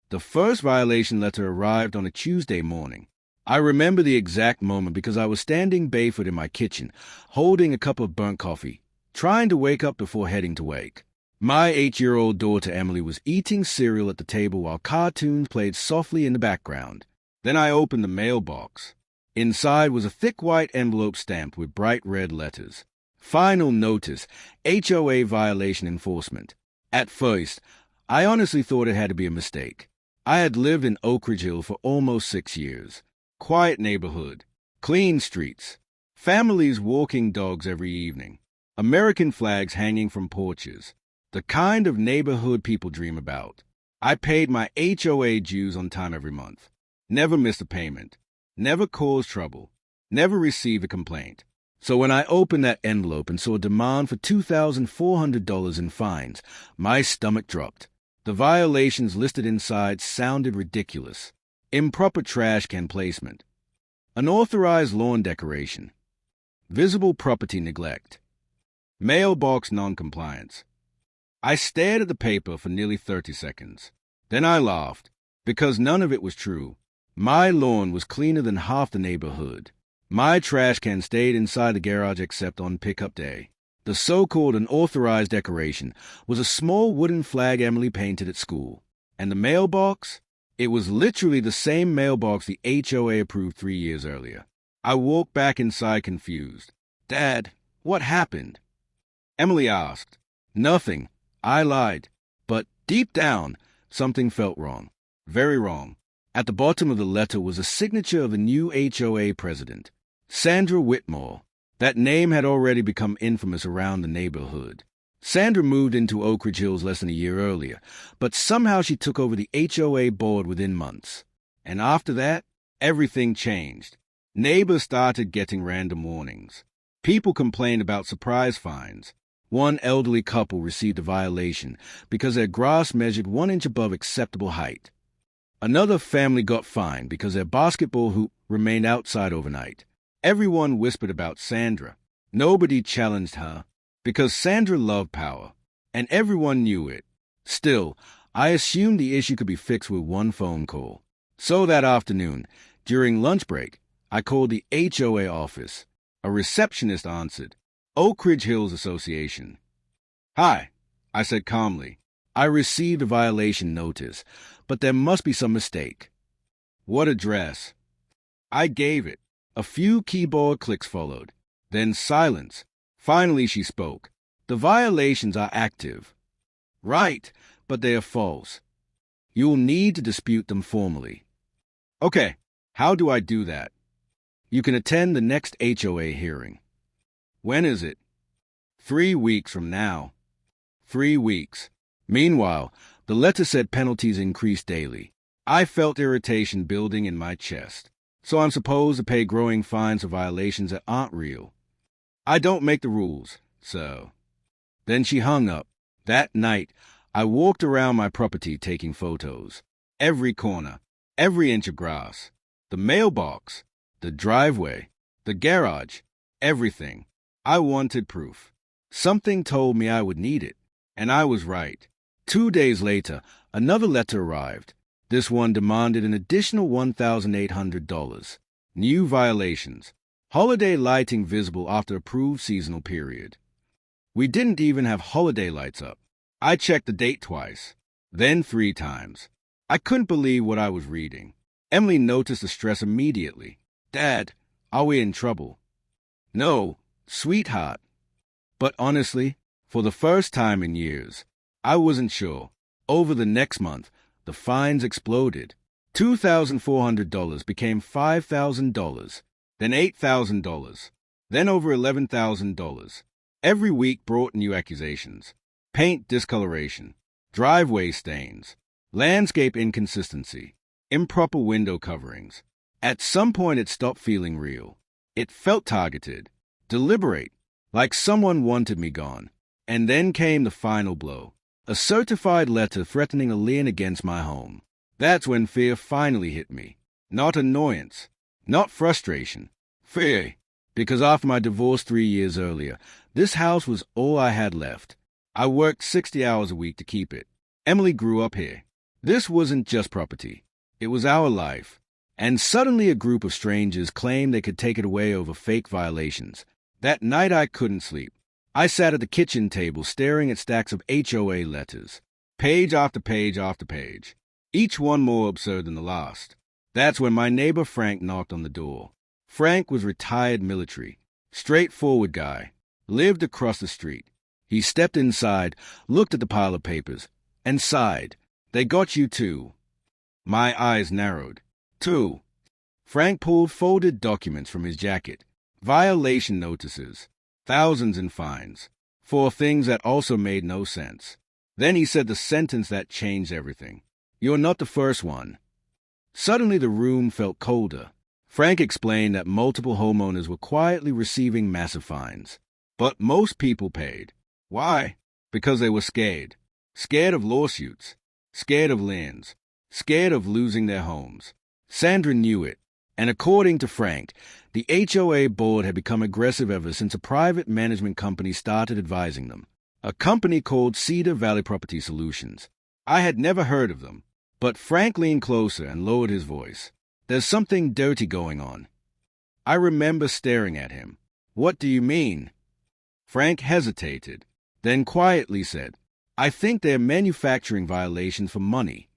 The first violation letter arrived on a Tuesday morning. I remember the exact moment because I was standing barefoot in my kitchen, holding a cup of burnt coffee, trying to wake up before heading to wake. My 8-year-old daughter Emily was eating cereal at the table while cartoons played softly in the background. Then I opened the mailbox. Inside was a thick white envelope stamped with bright red letters. Final notice, HOA violation enforcement. At first, I honestly thought it had to be a mistake. I had lived in Oak Ridge Hill for almost 6 years. Quiet neighborhood, clean streets, families walking dogs every evening, American flags hanging from porches. The kind of neighborhood people dream about. I paid my HOA dues on time every month. Never missed a payment. Never caused trouble. Never received a complaint. So when I opened that envelope and saw a demand for $2,400 in fines, my stomach dropped. The violations listed inside sounded ridiculous. Improper trash can placement. Unauthorized lawn decoration. Visible property neglect. Mailbox noncompliance. I stared at the paper for nearly 30 seconds. Then I laughed, because none of it was true. My lawn was cleaner than half the neighborhood. My trash can stayed inside the garage except on pickup day. The so-called unauthorized decoration was a small wooden flag Emily painted at school. And the mailbox? It was literally the same mailbox the HOA approved 3 years earlier. I walked back inside confused. "Dad, what happened?" Emily asked. "Nothing." I lied. But deep down, something felt wrong. Very wrong. At the bottom of the letter was a signature of the new HOA president, Sandra Whitmore. That name had already become infamous around the neighborhood. Sandra moved into Oak Ridge Hills less than a year earlier, but somehow she took over the HOA board within months. And after that, everything changed. Neighbors started getting random warnings. People complained about surprise fines. One elderly couple received a violation because their grass measured 1 inch above acceptable height. Another family got fined because their basketball hoop remained outside overnight. Everyone whispered about Sandra. Nobody challenged her, because Sandra loved power, and everyone knew it. Still, I assumed the issue could be fixed with one phone call. So that afternoon, during lunch break, I called the HOA office. A receptionist answered. Oak Ridge Hills Association. "Hi," I said calmly. "I received a violation notice, but there must be some mistake." "What address?" I gave it. A few keyboard clicks followed. Then silence. Finally she spoke. "The violations are active." "Right, but they are false. You'll need to dispute them formally." "Okay, how do I do that?" "You can attend the next HOA hearing." "When is it?" 3 weeks from now." 3 weeks. Meanwhile, the letter said penalties increased daily. I felt irritation building in my chest. So I'm supposed to pay growing fines for violations that aren't real. "I don't make the rules, so." Then she hung up. That night, I walked around my property taking photos. Every corner, every inch of grass, the mailbox, the driveway, the garage, everything. I wanted proof. Something told me I would need it, and I was right. 2 days later, another letter arrived. This one demanded an additional $1,800. New violations. Holiday lighting visible after approved seasonal period. We didn't even have holiday lights up. I checked the date twice, then 3 times. I couldn't believe what I was reading. Emily noticed the stress immediately. "Dad, are we in trouble?" "No, sweetheart." But honestly, for the first time in years, I wasn't sure. Over the next month, the fines exploded. $2,400 became $5,000, then $8,000, then over $11,000. Every week brought new accusations. Paint discoloration, driveway stains, landscape inconsistency, improper window coverings. At some point it stopped feeling real. It felt targeted, deliberate, like someone wanted me gone. And then came the final blow. A certified letter threatening a lien against my home. That's when fear finally hit me. Not annoyance, not frustration. Fear. Because after my divorce 3 years earlier, this house was all I had left. I worked 60 hours a week to keep it. Emily grew up here. This wasn't just property. It was our life. And suddenly a group of strangers claimed they could take it away over fake violations. That night I couldn't sleep. I sat at the kitchen table staring at stacks of HOA letters, page after page after page, each one more absurd than the last. That's when my neighbor Frank knocked on the door. Frank was retired military, straightforward guy, lived across the street. He stepped inside, looked at the pile of papers, and sighed. They got you too. My eyes narrowed. Two. Frank pulled folded documents from his jacket. Violation notices. Thousands in fines. For things that also made no sense. Then he said the sentence that changed everything. You're not the first one. Suddenly the room felt colder. Frank explained that multiple homeowners were quietly receiving massive fines. But most people paid. Why? Because they were scared. Scared of lawsuits. Scared of liens. Scared of losing their homes. Sandra knew it, and according to Frank, the HOA board had become aggressive ever since a private management company started advising them, a company called Cedar Valley Property Solutions. I had never heard of them, but Frank leaned closer and lowered his voice. There's something dirty going on. I remember staring at him. What do you mean? Frank hesitated, then quietly said, I think they're manufacturing violations for money.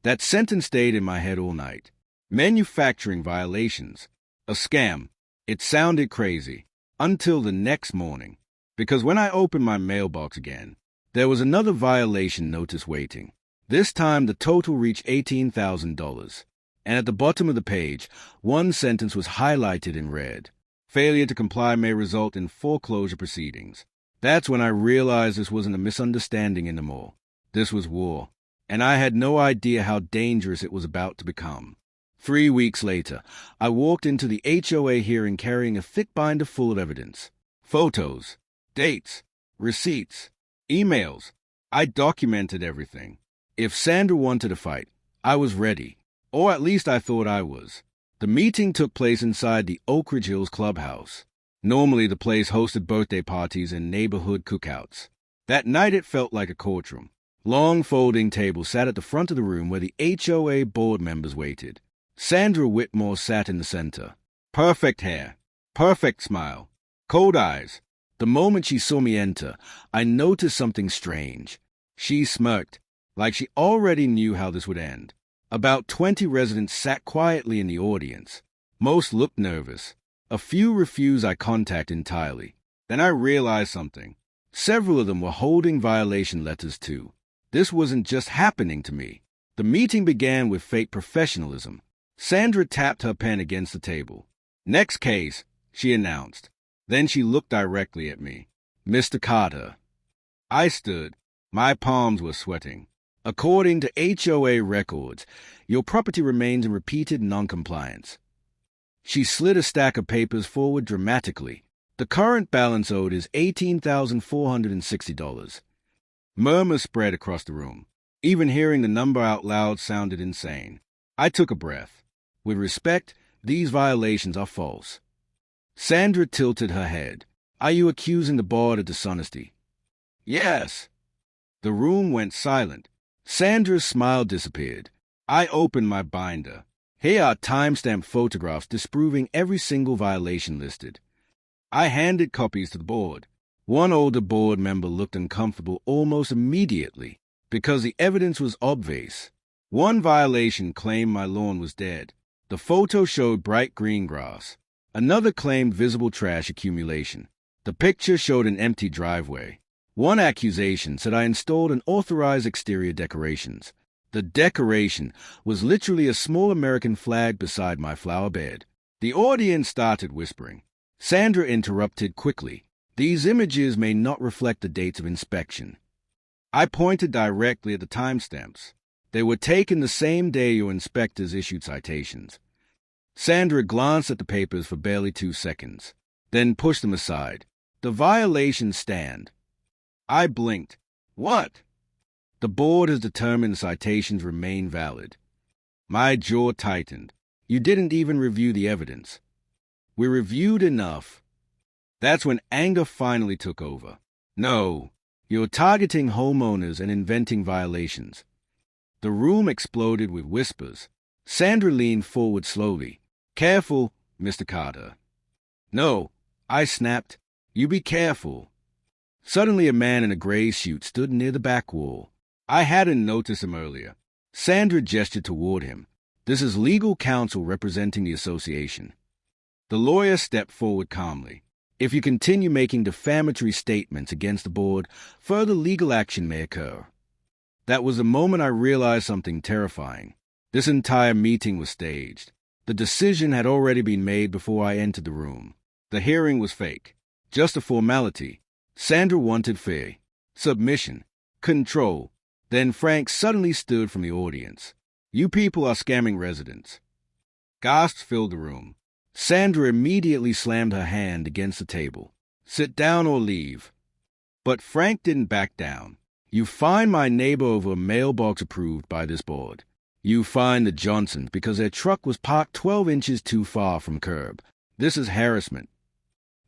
That sentence stayed in my head all night. Manufacturing violations. A scam. It sounded crazy. Until the next morning. Because when I opened my mailbox again, there was another violation notice waiting. This time the total reached $18,000. And at the bottom of the page, one sentence was highlighted in red. Failure to comply may result in foreclosure proceedings. That's when I realized this wasn't a misunderstanding anymore. This was war. And I had no idea how dangerous it was about to become. 3 weeks later, I walked into the HOA hearing carrying a thick binder full of evidence. Photos, dates, receipts, emails. I documented everything. If Sandra wanted to fight, I was ready. Or at least I thought I was. The meeting took place inside the Oak Ridge Hills clubhouse. Normally the place hosted birthday parties and neighborhood cookouts. That night it felt like a courtroom. Long folding tables sat at the front of the room where the HOA board members waited. Sandra Whitmore sat in the center. Perfect hair. Perfect smile. Cold eyes. The moment she saw me enter, I noticed something strange. She smirked, like she already knew how this would end. About 20 residents sat quietly in the audience. Most looked nervous. A few refused eye contact entirely. Then I realized something. Several of them were holding violation letters too. This wasn't just happening to me. The meeting began with fake professionalism. Sandra tapped her pen against the table. Next case, she announced. Then she looked directly at me. Mr. Carter. I stood. My palms were sweating. According to HOA records, your property remains in repeated noncompliance. She slid a stack of papers forward dramatically. The current balance owed is $18,460. Murmurs spread across the room. Even hearing the number out loud sounded insane. I took a breath. With respect, these violations are false. Sandra tilted her head. Are you accusing the board of dishonesty? Yes. The room went silent. Sandra's smile disappeared. I opened my binder. Here are time-stamped photographs disproving every single violation listed. I handed copies to the board. One older board member looked uncomfortable almost immediately because the evidence was obvious. One violation claimed my lawn was dead. The photo showed bright green grass. Another claimed visible trash accumulation. The picture showed an empty driveway. One accusation said I installed unauthorized exterior decorations. The decoration was literally a small American flag beside my flower bed. The audience started whispering. Sandra interrupted quickly. These images may not reflect the dates of inspection. I pointed directly at the timestamps. They were taken the same day your inspectors issued citations. Sandra glanced at the papers for barely 2 seconds, then pushed them aside. The violations stand. I blinked. What? The board has determined the citations remain valid. My jaw tightened. You didn't even review the evidence. We reviewed enough. That's when anger finally took over. No, you're targeting homeowners and inventing violations. The room exploded with whispers. Sandra leaned forward slowly. "Careful, Mr. Carter." "No," I snapped. "You be careful." Suddenly a man in a gray suit stood near the back wall. I hadn't noticed him earlier. Sandra gestured toward him. "This is legal counsel representing the association." The lawyer stepped forward calmly. "If you continue making defamatory statements against the board, further legal action may occur." That was the moment I realized something terrifying. This entire meeting was staged. The decision had already been made before I entered the room. The hearing was fake. Just a formality. Sandra wanted fear, submission, control. Then Frank suddenly stood from the audience. "You people are scamming residents." Gasps filled the room. Sandra immediately slammed her hand against the table. "Sit down or leave." But Frank didn't back down. "You fine my neighbor over a mailbox approved by this board. You fine the Johnsons because their truck was parked 12 inches too far from curb. This is harassment."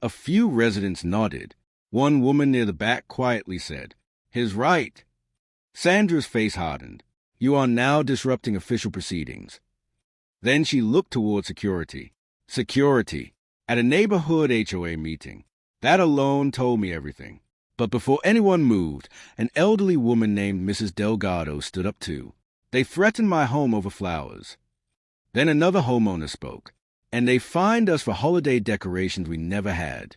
A few residents nodded. One woman near the back quietly said, "He's right." Sandra's face hardened. "You are now disrupting official proceedings." Then she looked toward security. Security. At a neighborhood HOA meeting. That alone told me everything. But before anyone moved, an elderly woman named Mrs. Delgado stood up too. "They threatened my home over flowers." Then another homeowner spoke. "And they fined us for holiday decorations we never had."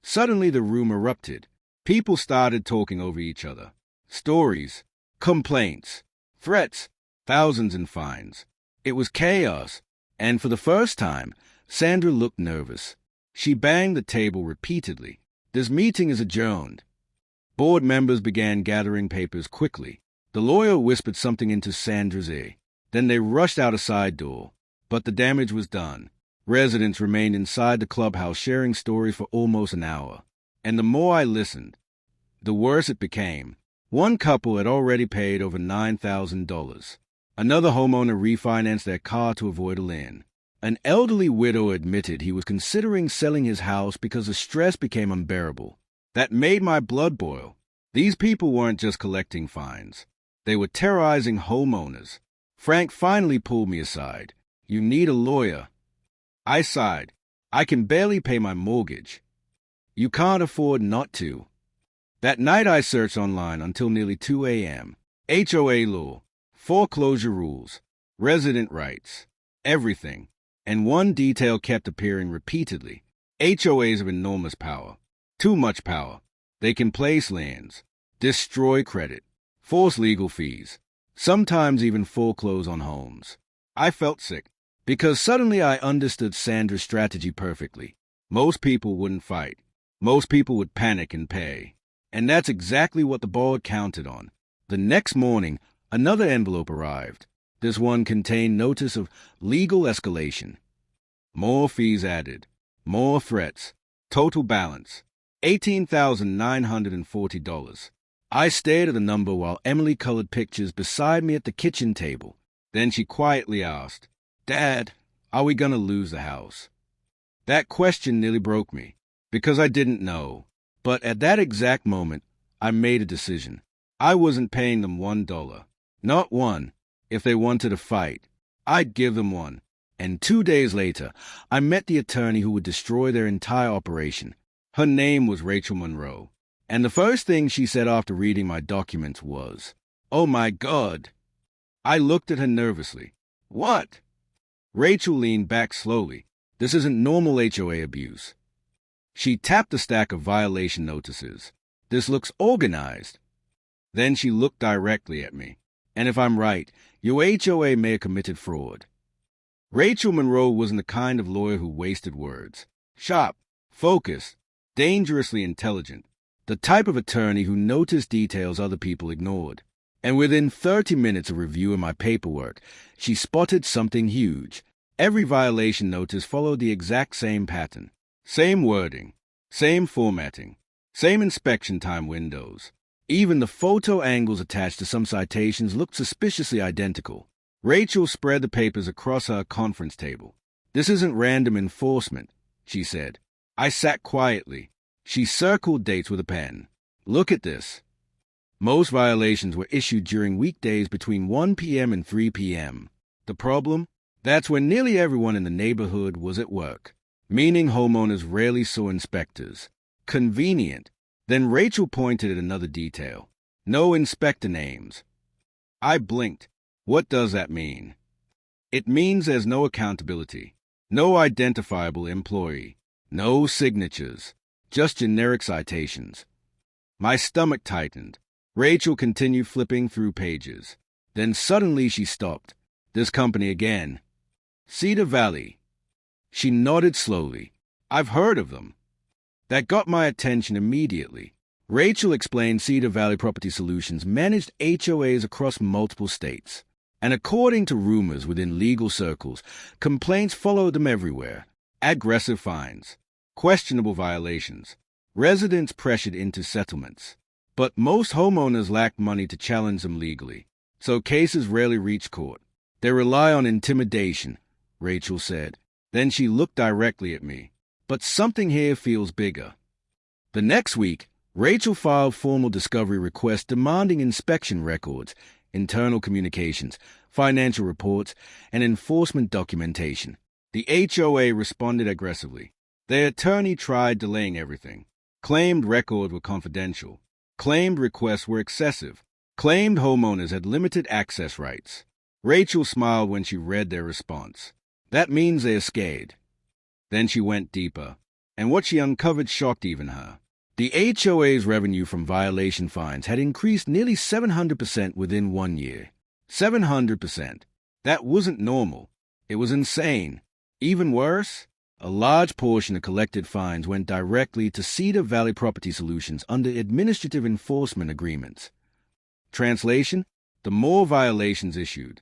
Suddenly the room erupted. People started talking over each other. Stories, complaints, threats, thousands in fines. It was chaos, and for the first time, Sandra looked nervous. She banged the table repeatedly. "This meeting is adjourned." Board members began gathering papers quickly. The lawyer whispered something into Sandra's ear. Then they rushed out a side door. But the damage was done. Residents remained inside the clubhouse sharing stories for almost an hour. And the more I listened, the worse it became. One couple had already paid over $9,000. Another homeowner refinanced their car to avoid a lien. An elderly widow admitted he was considering selling his house because the stress became unbearable. That made my blood boil. These people weren't just collecting fines. They were terrorizing homeowners. Frank finally pulled me aside. "You need a lawyer." I sighed. "I can barely pay my mortgage." "You can't afford not to." That night I searched online until nearly 2 a.m. HOA law, foreclosure rules, resident rights, everything. And one detail kept appearing repeatedly. HOAs have enormous power. Too much power. They can place lands, destroy credit, force legal fees, sometimes even foreclose on homes. I felt sick. Because suddenly I understood Sandra's strategy perfectly. Most people wouldn't fight. Most people would panic and pay. And that's exactly what the board counted on. The next morning, another envelope arrived. This one contained notice of legal escalation. More fees added. More threats. Total balance, $18,940. I stared at the number while Emily colored pictures beside me at the kitchen table. Then she quietly asked, "Dad, are we going to lose the house?" That question nearly broke me, because I didn't know. But at that exact moment, I made a decision. I wasn't paying them $1. Not one. If they wanted to fight, I'd give them one. And 2 days later, I met the attorney who would destroy their entire operation. Her name was Rachel Monroe. And the first thing she said after reading my documents was, "Oh my God." I looked at her nervously. "What?" Rachel leaned back slowly. "This isn't normal HOA abuse." She tapped the stack of violation notices. "This looks organized." Then she looked directly at me. "And if I'm right, your HOA may have committed fraud." Rachel Monroe wasn't the kind of lawyer who wasted words. Sharp, focused, dangerously intelligent. The type of attorney who noticed details other people ignored. And within 30 minutes of reviewing my paperwork, she spotted something huge. Every violation notice followed the exact same pattern. Same wording, same formatting, same inspection time windows. Even the photo angles attached to some citations looked suspiciously identical. Rachel spread the papers across her conference table. "This isn't random enforcement," she said. I sat quietly. She circled dates with a pen. "Look at this." Most violations were issued during weekdays between 1 p.m. and 3 p.m. The problem? That's when nearly everyone in the neighborhood was at work, meaning homeowners rarely saw inspectors. Convenient. Then Rachel pointed at another detail. No inspector names. I blinked. What does that mean? It means there's no accountability, no identifiable employee, no signatures, just generic citations. My stomach tightened. Rachel continued flipping through pages. Then suddenly she stopped. This company again. Cedar Valley. She nodded slowly. I've heard of them. That got my attention immediately. Rachel explained Cedar Valley Property Solutions managed HOAs across multiple states. And according to rumors within legal circles, complaints followed them everywhere. Aggressive fines, questionable violations, residents pressured into settlements. But most homeowners lacked money to challenge them legally, so cases rarely reach court. They rely on intimidation, Rachel said. Then she looked directly at me. But something here feels bigger. The next week, Rachel filed formal discovery requests demanding inspection records, internal communications, financial reports, and enforcement documentation. The HOA responded aggressively. Their attorney tried delaying everything, claimed records were confidential, claimed requests were excessive, claimed homeowners had limited access rights. Rachel smiled when she read their response. That means they're scared. Then she went deeper, and what she uncovered shocked even her. The HOA's revenue from violation fines had increased nearly 700% within 1 year. 700%. That wasn't normal. It was insane. Even worse, a large portion of collected fines went directly to Cedar Valley Property Solutions under administrative enforcement agreements. Translation: the more violations issued,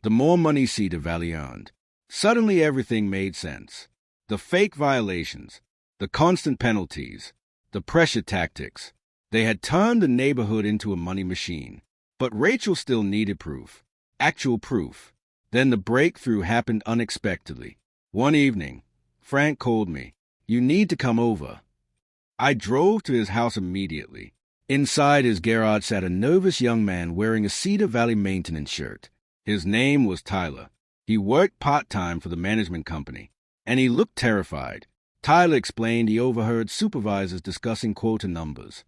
the more money Cedar Valley earned. Suddenly everything made sense. The fake violations, the constant penalties, the pressure tactics. They had turned the neighborhood into a money machine. But Rachel still needed proof. Actual proof. Then the breakthrough happened unexpectedly. One evening, Frank called me. You need to come over. I drove to his house immediately. Inside his garage sat a nervous young man wearing a Cedar Valley maintenance shirt. His name was Tyler. He worked part-time for the management company, and he looked terrified. Tyler explained he overheard supervisors discussing quota numbers.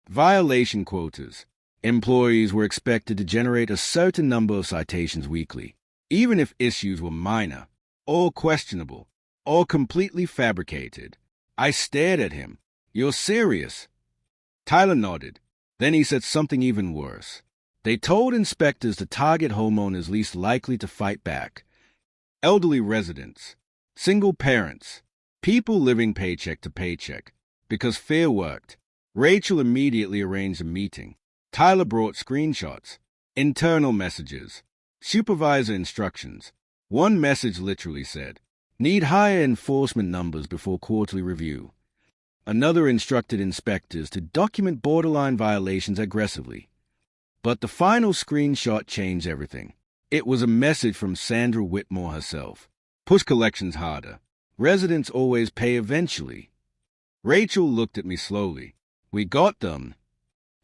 Violation quotas. Employees were expected to generate a certain number of citations weekly, even if issues were minor, or questionable, or completely fabricated. I stared at him. You're serious? Tyler nodded. Then he said something even worse. They told inspectors to target homeowners least likely to fight back. Elderly residents, single parents, people living paycheck to paycheck. Because fear worked. Rachel immediately arranged a meeting. Tyler brought screenshots, internal messages, supervisor instructions. One message literally said, "Need higher enforcement numbers before quarterly review." Another instructed inspectors to document borderline violations aggressively. But the final screenshot changed everything. It was a message from Sandra Whitmore herself. Push collections harder. Residents always pay eventually. Rachel looked at me slowly. We got them.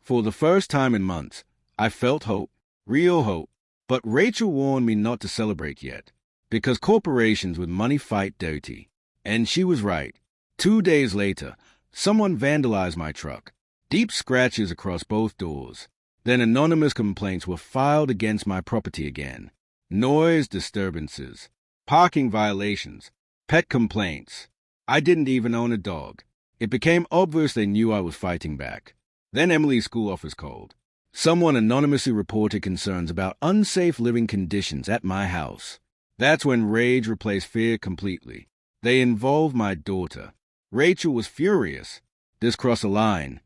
For the first time in months, I felt hope, real hope. But Rachel warned me not to celebrate yet, because corporations with money fight dirty. And she was right. 2 days later, someone vandalized my truck. Deep scratches across both doors. Then anonymous complaints were filed against my property again. Noise disturbances, parking violations, pet complaints. I didn't even own a dog. It became obvious they knew I was fighting back. Then Emily's school office called. Someone anonymously reported concerns about unsafe living conditions at my house. That's when rage replaced fear completely. They involved my daughter. Rachel was furious. This crossed a line.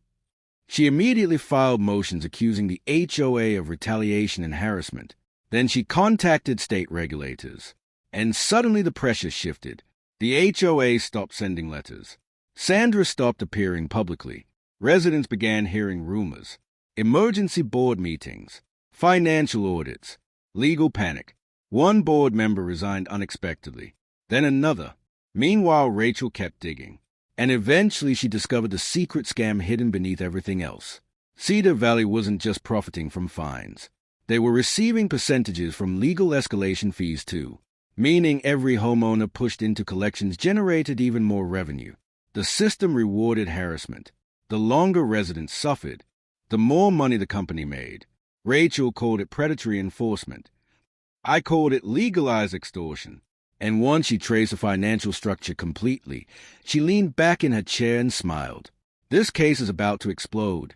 She immediately filed motions accusing the HOA of retaliation and harassment. Then she contacted state regulators. And suddenly the pressure shifted. The HOA stopped sending letters. Sandra stopped appearing publicly. Residents began hearing rumors. Emergency board meetings. Financial audits. Legal panic. One board member resigned unexpectedly. Then another. Meanwhile, Rachel kept digging. And eventually she discovered the secret scam hidden beneath everything else. Cedar Valley wasn't just profiting from fines. They were receiving percentages from legal escalation fees too, meaning every homeowner pushed into collections generated even more revenue. The system rewarded harassment. The longer residents suffered, the more money the company made. Rachel called it predatory enforcement. I called it legalized extortion. And once she traced the financial structure completely, she leaned back in her chair and smiled. This case is about to explode.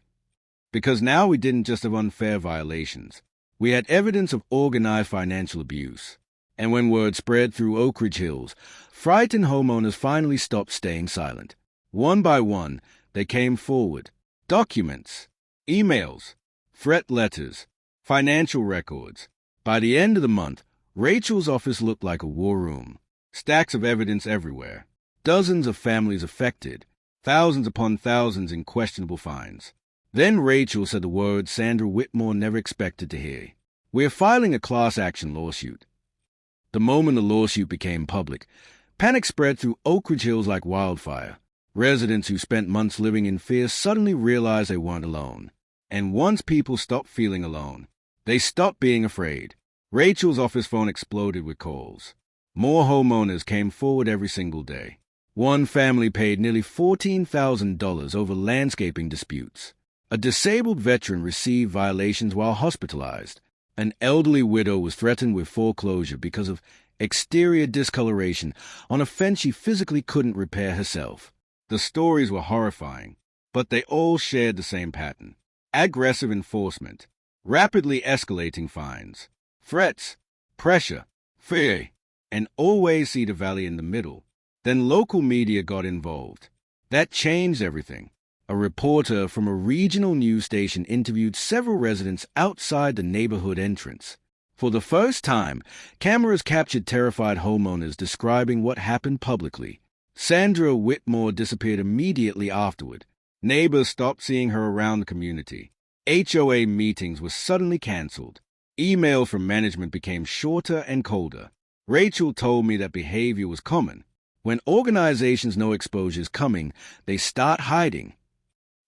Because now we didn't just have unfair violations. We had evidence of organized financial abuse. And when word spread through Oak Ridge Hills, frightened homeowners finally stopped staying silent. One by one, they came forward. Documents, emails, threat letters, financial records. By the end of the month, Rachel's office looked like a war room. Stacks of evidence everywhere. Dozens of families affected. Thousands upon thousands in questionable fines. Then Rachel said the words Sandra Whitmore never expected to hear. "We're filing a class action lawsuit." The moment the lawsuit became public, panic spread through Oak Ridge Hills like wildfire. Residents who spent months living in fear suddenly realized they weren't alone. And once people stopped feeling alone, they stopped being afraid. Rachel's office phone exploded with calls. More homeowners came forward every single day. One family paid nearly $14,000 over landscaping disputes. A disabled veteran received violations while hospitalized. An elderly widow was threatened with foreclosure because of exterior discoloration on a fence she physically couldn't repair herself. The stories were horrifying, but they all shared the same pattern. Aggressive enforcement, rapidly escalating fines, threats, pressure, fear, and always Cedar Valley in the middle. Then local media got involved. That changed everything. A reporter from a regional news station interviewed several residents outside the neighborhood entrance. For the first time, cameras captured terrified homeowners describing what happened publicly. Sandra Whitmore disappeared immediately afterward. Neighbors stopped seeing her around the community. HOA meetings were suddenly canceled. Email from management became shorter and colder. Rachel told me that behavior was common. When organizations know exposure is coming, they start hiding.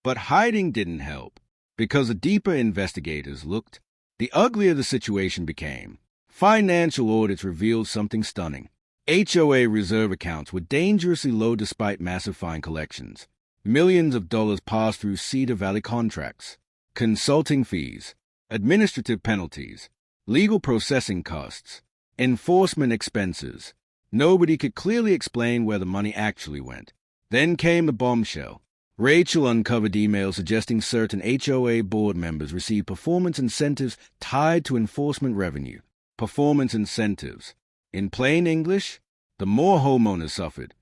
But hiding didn't help, because the deeper investigators looked, the uglier the situation became. Financial audits revealed something stunning. HOA reserve accounts were dangerously low despite massive fine collections. Millions of dollars passed through Cedar Valley contracts. Consulting fees, administrative penalties, legal processing costs, enforcement expenses. Nobody could clearly explain where the money actually went. Then came the bombshell. Rachel uncovered emails suggesting certain HOA board members received performance incentives tied to enforcement revenue. Performance incentives. In plain English, the more homeowners suffered,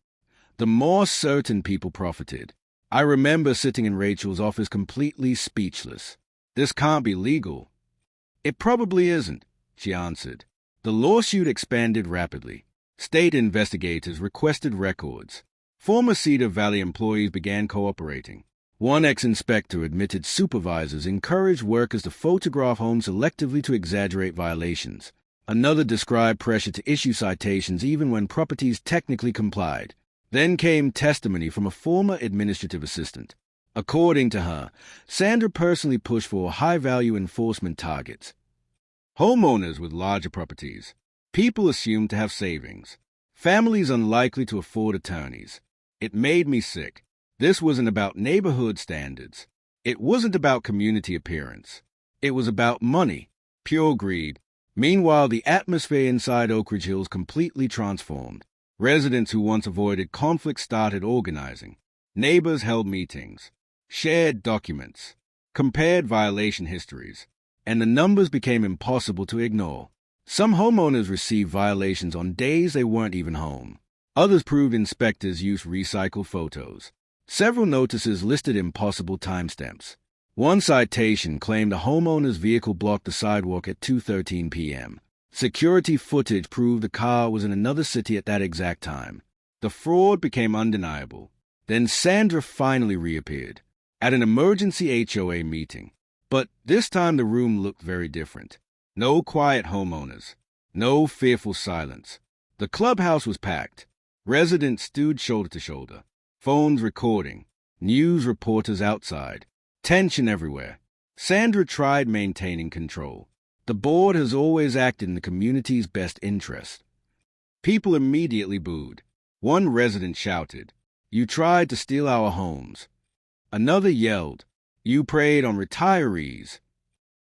the more certain people profited. I remember sitting in Rachel's office completely speechless. "This can't be legal." "It probably isn't," she answered. The lawsuit expanded rapidly. State investigators requested records. Former Cedar Valley employees began cooperating. One ex-inspector admitted supervisors encouraged workers to photograph homes selectively to exaggerate violations. Another described pressure to issue citations even when properties technically complied. Then came testimony from a former administrative assistant. According to her, Sandra personally pushed for high-value enforcement targets. Homeowners with larger properties. People assumed to have savings. Families unlikely to afford attorneys. It made me sick. This wasn't about neighborhood standards. It wasn't about community appearance. It was about money, pure greed. Meanwhile, the atmosphere inside Oak Ridge Hills completely transformed. Residents who once avoided conflict started organizing. Neighbors held meetings, shared documents, compared violation histories, and the numbers became impossible to ignore. Some homeowners received violations on days they weren't even home. Others proved inspectors used recycled photos. Several notices listed impossible timestamps. One citation claimed a homeowner's vehicle blocked the sidewalk at 2:13 p.m. Security footage proved the car was in another city at that exact time. The fraud became undeniable. Then Sandra finally reappeared at an emergency HOA meeting. But this time the room looked very different. No quiet homeowners. No fearful silence. The clubhouse was packed. Residents stood shoulder to shoulder. Phones recording. News reporters outside. Tension everywhere. Sandra tried maintaining control. The board has always acted in the community's best interest. People immediately booed. One resident shouted, "You tried to steal our homes." Another yelled, "You preyed on retirees."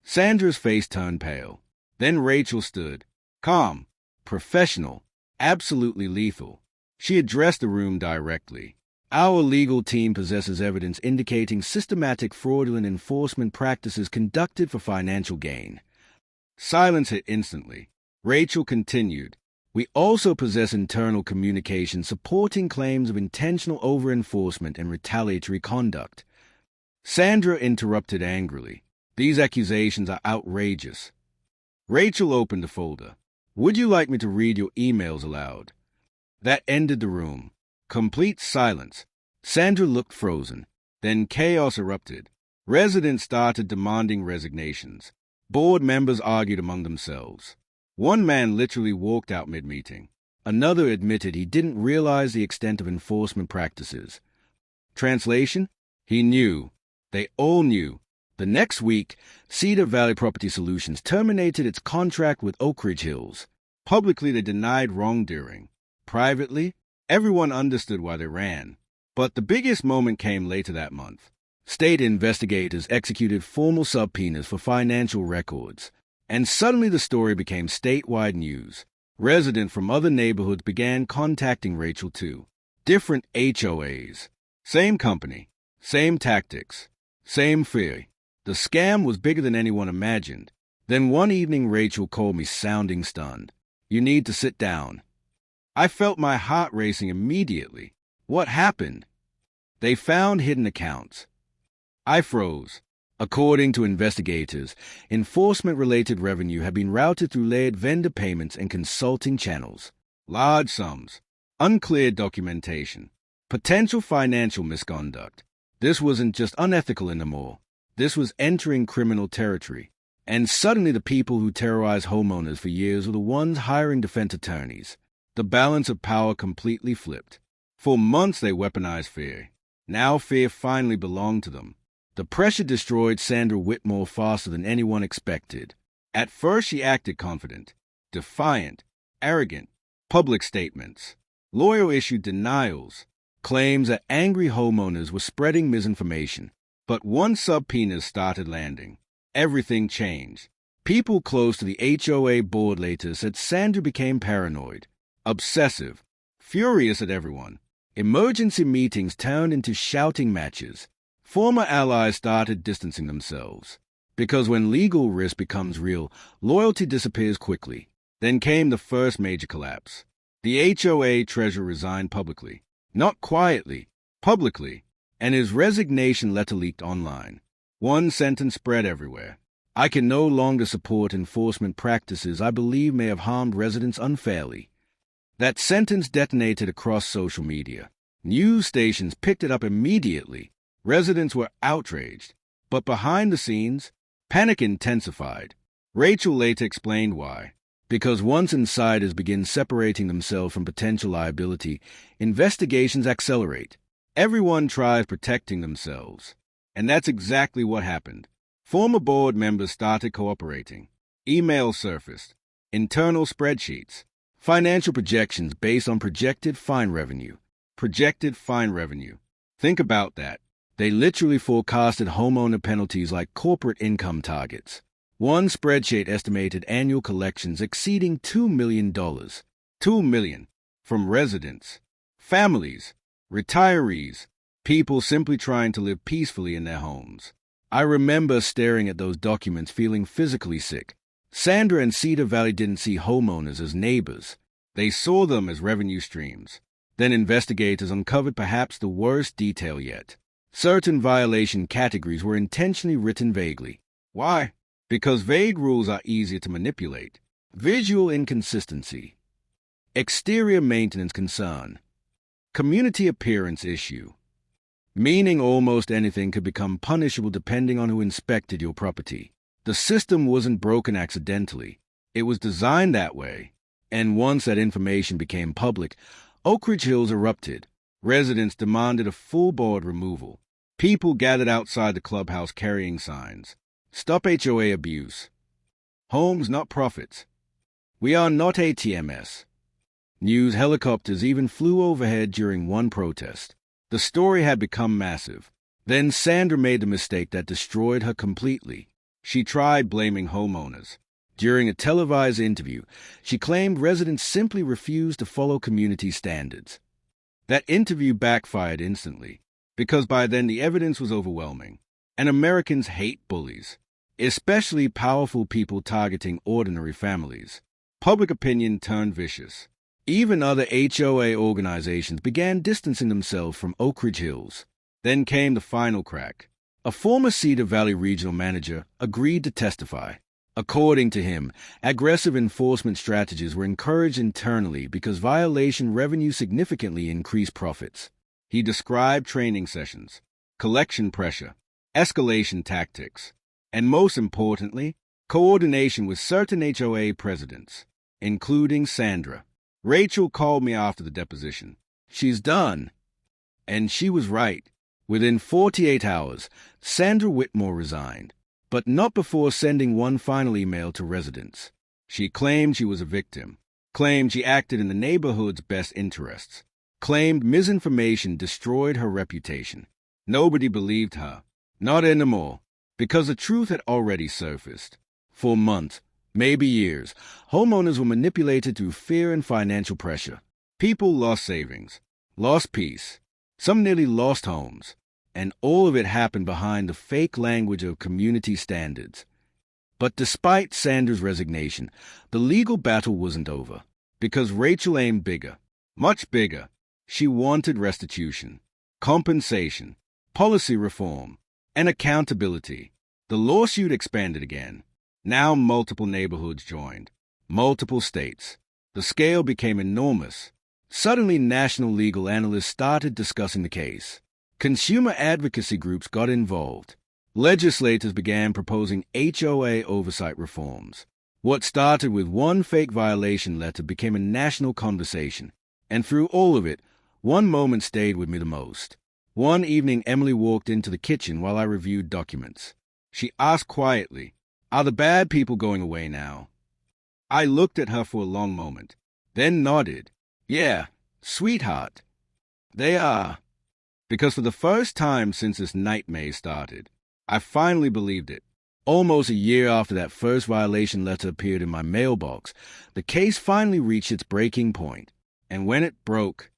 Sandra's face turned pale. Then Rachel stood, calm, professional, absolutely lethal. She addressed the room directly. "Our legal team possesses evidence indicating systematic fraudulent enforcement practices conducted for financial gain." Silence hit instantly. Rachel continued, "We also possess internal communication supporting claims of intentional over-enforcement and retaliatory conduct." Sandra interrupted angrily. "These accusations are outrageous." Rachel opened the folder. "Would you like me to read your emails aloud?" That ended the room. Complete silence. Sandra looked frozen. Then chaos erupted. Residents started demanding resignations. Board members argued among themselves. One man literally walked out mid-meeting. Another admitted he didn't realize the extent of enforcement practices. Translation? He knew. They all knew. The next week, Cedar Valley Property Solutions terminated its contract with Oak Ridge Hills. Publicly, they denied wrongdoing. Privately, everyone understood why they ran. But the biggest moment came later that month. State investigators executed formal subpoenas for financial records. And suddenly the story became statewide news. Residents from other neighborhoods began contacting Rachel too. Different HOAs. Same company. Same tactics. Same fear. The scam was bigger than anyone imagined. Then one evening Rachel called me sounding stunned. "You need to sit down." I felt my heart racing immediately. What happened? "They found hidden accounts." I froze. According to investigators, enforcement-related revenue had been routed through layered vendor payments and consulting channels. Large sums. Unclear documentation. Potential financial misconduct. This wasn't just unethical anymore. This was entering criminal territory. And suddenly the people who terrorized homeowners for years were the ones hiring defense attorneys. The balance of power completely flipped. For months they weaponized fear. Now fear finally belonged to them. The pressure destroyed Sandra Whitmore faster than anyone expected. At first she acted confident, defiant, arrogant. Public statements. Lawyer issued denials. Claims that angry homeowners were spreading misinformation. But once subpoenas started landing, everything changed. People close to the HOA board later said Sandra became paranoid, obsessive, furious at everyone. Emergency meetings turned into shouting matches. Former allies started distancing themselves. Because when legal risk becomes real, loyalty disappears quickly. Then came the first major collapse. The HOA treasurer resigned publicly. Not quietly, publicly. And his resignation letter leaked online. One sentence spread everywhere. "I can no longer support enforcement practices I believe may have harmed residents unfairly." That sentence detonated across social media. News stations picked it up immediately. Residents were outraged. But behind the scenes, panic intensified. Rachel later explained why. Because once insiders begin separating themselves from potential liability, investigations accelerate. Everyone tries protecting themselves. And that's exactly what happened. Former board members started cooperating. Emails surfaced. Internal spreadsheets. Financial projections based on projected fine revenue. Projected fine revenue. Think about that. They literally forecasted homeowner penalties like corporate income targets. One spreadsheet estimated annual collections exceeding $2 million. $2 million. From residents, families, retirees, people simply trying to live peacefully in their homes. I remember staring at those documents feeling physically sick. Sandra and Cedar Valley didn't see homeowners as neighbors. They saw them as revenue streams. Then investigators uncovered perhaps the worst detail yet. Certain violation categories were intentionally written vaguely. Why? Because vague rules are easier to manipulate. Visual inconsistency. Exterior maintenance concern. Community appearance issue. Meaning almost anything could become punishable depending on who inspected your property. The system wasn't broken accidentally. It was designed that way. And once that information became public, Oak Ridge Hills erupted. Residents demanded a full board removal. People gathered outside the clubhouse carrying signs. Stop HOA abuse. Homes, not profits. We are not ATMS. News helicopters even flew overhead during one protest. The story had become massive. Then Sandra made the mistake that destroyed her completely. She tried blaming homeowners. During a televised interview, she claimed residents simply refused to follow community standards. That interview backfired instantly, because by then the evidence was overwhelming. And Americans hate bullies, especially powerful people targeting ordinary families. Public opinion turned vicious. Even other HOA organizations began distancing themselves from Oak Ridge Hills. Then came the final crack. A former Cedar Valley regional manager agreed to testify. According to him, aggressive enforcement strategies were encouraged internally because violation revenue significantly increased profits. He described training sessions, collection pressure, escalation tactics, and most importantly, coordination with certain HOA presidents, including Sandra. Rachel called me after the deposition. She's done. And she was right. Within 48 hours, Sandra Whitmore resigned, but not before sending one final email to residents. She claimed she was a victim, claimed she acted in the neighborhood's best interests, claimed misinformation destroyed her reputation. Nobody believed her. Not anymore, because the truth had already surfaced. For months, maybe years, homeowners were manipulated through fear and financial pressure. People lost savings, lost peace. Some nearly lost homes, and all of it happened behind the fake language of community standards. But despite Sandra's resignation, the legal battle wasn't over, because Rachel aimed bigger, much bigger. She wanted restitution, compensation, policy reform, and accountability. The lawsuit expanded again. Now multiple neighborhoods joined, multiple states. The scale became enormous. Suddenly, national legal analysts started discussing the case. Consumer advocacy groups got involved. Legislators began proposing HOA oversight reforms. What started with one fake violation letter became a national conversation. And through all of it, one moment stayed with me the most. One evening, Emily walked into the kitchen while I reviewed documents. She asked quietly, "Are the bad people going away now?" I looked at her for a long moment, then nodded. "Yeah, sweetheart, they are." Because for the first time since this nightmare started, I finally believed it. Almost a year after that first violation letter appeared in my mailbox, the case finally reached its breaking point. And when it broke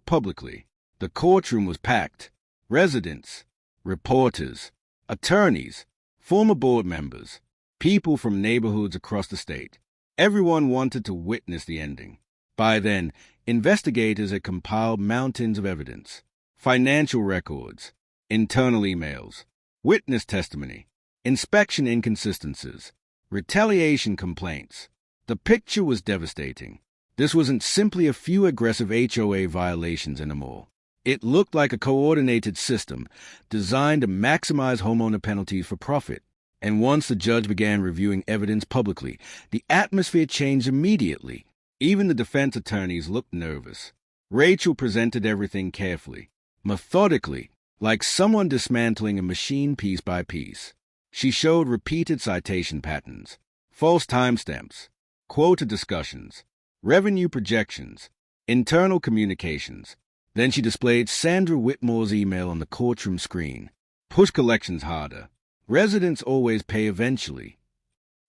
publicly. The courtroom was packed. Residents, reporters, attorneys, former board members, people from neighborhoods across the state. Everyone wanted to witness the ending. By then, investigators had compiled mountains of evidence, financial records, internal emails, witness testimony, inspection inconsistencies, retaliation complaints. The picture was devastating. This wasn't simply a few aggressive HOA violations anymore. It looked like a coordinated system designed to maximize homeowner penalties for profit. And once the judge began reviewing evidence publicly, the atmosphere changed immediately. Even the defense attorneys looked nervous. Rachel presented everything carefully, methodically, like someone dismantling a machine piece by piece. She showed repeated citation patterns, false timestamps, quota discussions, revenue projections, internal communications. Then she displayed Sandra Whitmore's email on the courtroom screen. Push collections harder. Residents always pay eventually.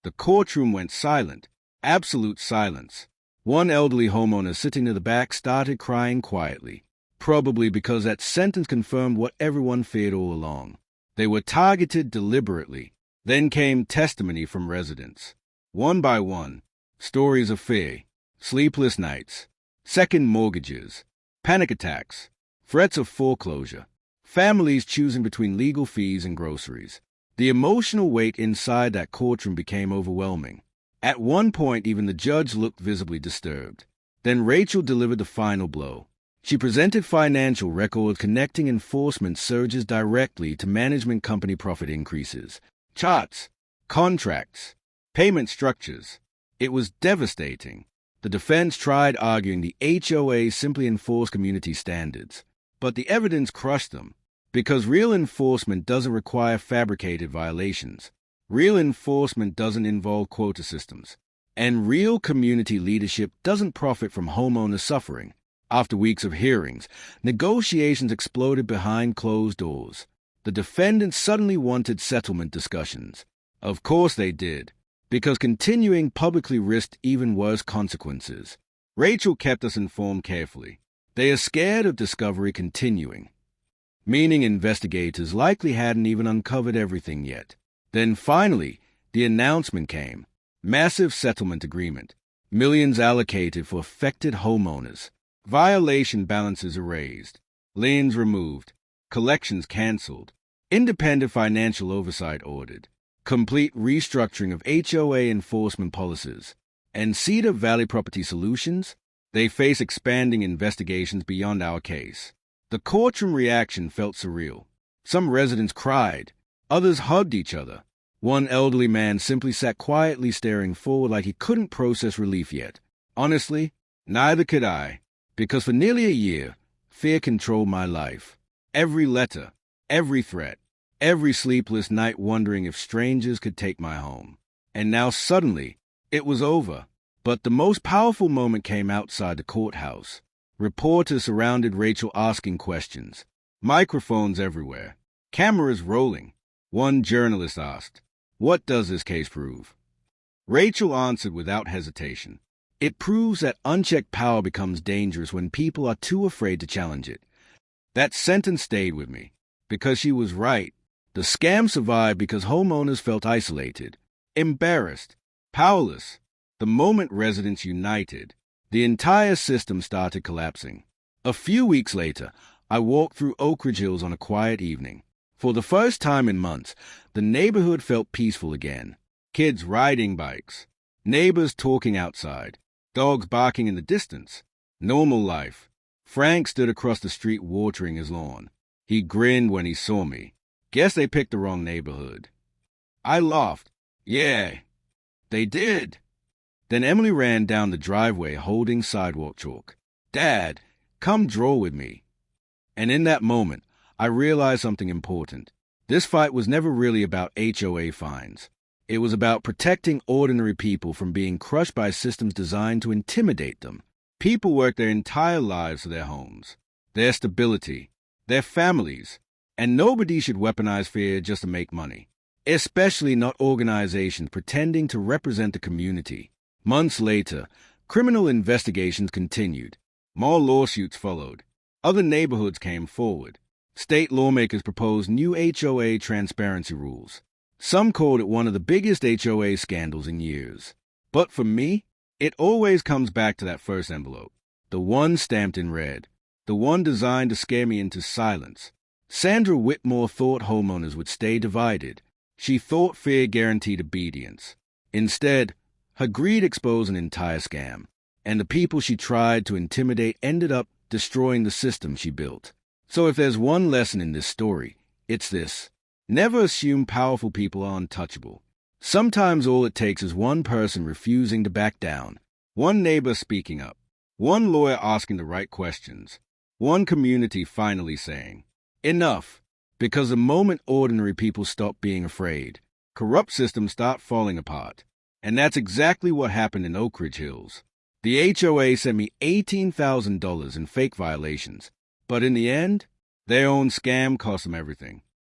The courtroom went silent, absolute silence. One elderly homeowner sitting near the back started crying quietly, probably because that sentence confirmed what everyone feared all along. They were targeted deliberately. Then came testimony from residents. One by one, stories of fear, sleepless nights, second mortgages, panic attacks, threats of foreclosure, families choosing between legal fees and groceries. The emotional weight inside that courtroom became overwhelming. At one point, even the judge looked visibly disturbed. Then Rachel delivered the final blow. She presented financial records connecting enforcement surges directly to management company profit increases, charts, contracts, payment structures. It was devastating. The defense tried arguing the HOA simply enforced community standards, but the evidence crushed them. Because real enforcement doesn't require fabricated violations. Real enforcement doesn't involve quota systems. And real community leadership doesn't profit from homeowners suffering. After weeks of hearings, negotiations exploded behind closed doors. The defendants suddenly wanted settlement discussions. Of course they did, because continuing publicly risked even worse consequences. Rachel kept us informed carefully. They are scared of discovery continuing, meaning investigators likely hadn't even uncovered everything yet. Then finally, the announcement came. Massive settlement agreement. Millions allocated for affected homeowners. Violation balances erased. Liens removed. Collections canceled. Independent financial oversight ordered. Complete restructuring of HOA enforcement policies. And Cedar Valley Property Solutions? They face expanding investigations beyond our case. The courtroom reaction felt surreal. Some residents cried. Others hugged each other. One elderly man simply sat quietly staring forward like he couldn't process relief yet. Honestly, neither could I, because for nearly a year, fear controlled my life. Every letter, every threat, every sleepless night wondering if strangers could take my home. And now suddenly, it was over. But the most powerful moment came outside the courthouse. Reporters surrounded Rachel asking questions. Microphones everywhere. Cameras rolling. One journalist asked, "What does this case prove?" Rachel answered without hesitation. "It proves that unchecked power becomes dangerous when people are too afraid to challenge it." That sentence stayed with me, because she was right. The scam survived because homeowners felt isolated, embarrassed, powerless. The moment residents united, the entire system started collapsing. A few weeks later, I walked through Oak Ridge Hills on a quiet evening. For the first time in months, the neighborhood felt peaceful again. Kids riding bikes, neighbors talking outside, dogs barking in the distance. Normal life. Frank stood across the street watering his lawn. He grinned when he saw me. Guess they picked the wrong neighborhood. I laughed. Yeah, they did. Then Emily ran down the driveway holding sidewalk chalk. "Dad, come draw with me." And in that moment, I realized something important. This fight was never really about HOA fines. It was about protecting ordinary people from being crushed by systems designed to intimidate them. People work their entire lives for their homes, their stability, their families, and nobody should weaponize fear just to make money, especially not organizations pretending to represent the community. Months later, criminal investigations continued. More lawsuits followed. Other neighborhoods came forward. State lawmakers proposed new HOA transparency rules. Some called it one of the biggest HOA scandals in years. But for me, it always comes back to that first envelope. The one stamped in red. The one designed to scare me into silence. Sandra Whitmore thought homeowners would stay divided. She thought fear guaranteed obedience. Instead, her greed exposed an entire scam. And the people she tried to intimidate ended up destroying the system she built. So if there's one lesson in this story, it's this. Never assume powerful people are untouchable. Sometimes all it takes is one person refusing to back down, one neighbor speaking up, one lawyer asking the right questions, one community finally saying, "Enough," because the moment ordinary people stop being afraid, corrupt systems start falling apart. And that's exactly what happened in Oak Ridge Hills. The HOA sent me $18,000 in fake violations. But in the end, their own scam cost them everything.